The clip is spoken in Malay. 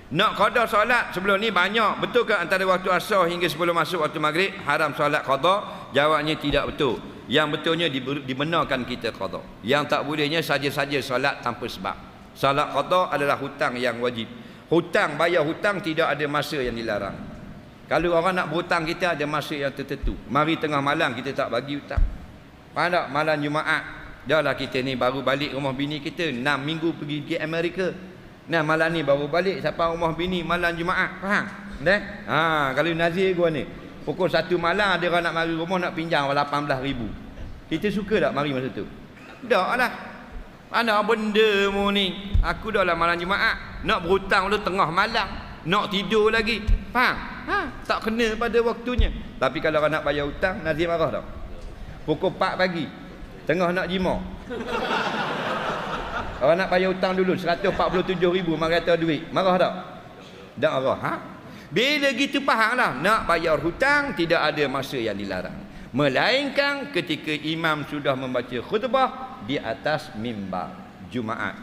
Nak qada solat sebelum ni banyak. Betul ke antara waktu asar hingga sebelum masuk waktu maghrib haram solat qada? Jawabnya tidak betul. Yang betulnya dibenarkan kita qada. Yang tak bolehnya saja-saja solat tanpa sebab. Solat qada adalah hutang yang wajib. Hutang, bayar hutang tidak ada masa yang dilarang. Kalau orang nak berhutang kita ada masa yang tertentu. Mari tengah malam kita tak bagi hutang. Faham tak? Malam Jumaat. Dah lah kita ni baru balik rumah bini kita 6 minggu pergi Amerika. Nah, malam ni baru balik siapa rumah bini malam Jumaat. Faham? Dah? Kalau Nazir gua ni pukul 1 malam ada orang nak mari rumah nak pinjam 18,000. Kita suka tak mari masa tu? Tak lah. Mana benda mu ni? Aku dah lah malam Jumaat. Nak berhutang lu tengah malam. Nak tidur lagi. Faham? Tak kena pada waktunya. Tapi kalau orang nak bayar hutang, Nazir marah tak? Pukul 4 pagi. Tengah nak jima. Orang nak bayar hutang dulu 147,000 mari kata duit. Marah tak? Tak marah. Bila gitu fahamlah. Nak bayar hutang tidak ada masa yang dilarang. Melainkan ketika imam sudah membaca khutbah di atas mimbar Jumaat.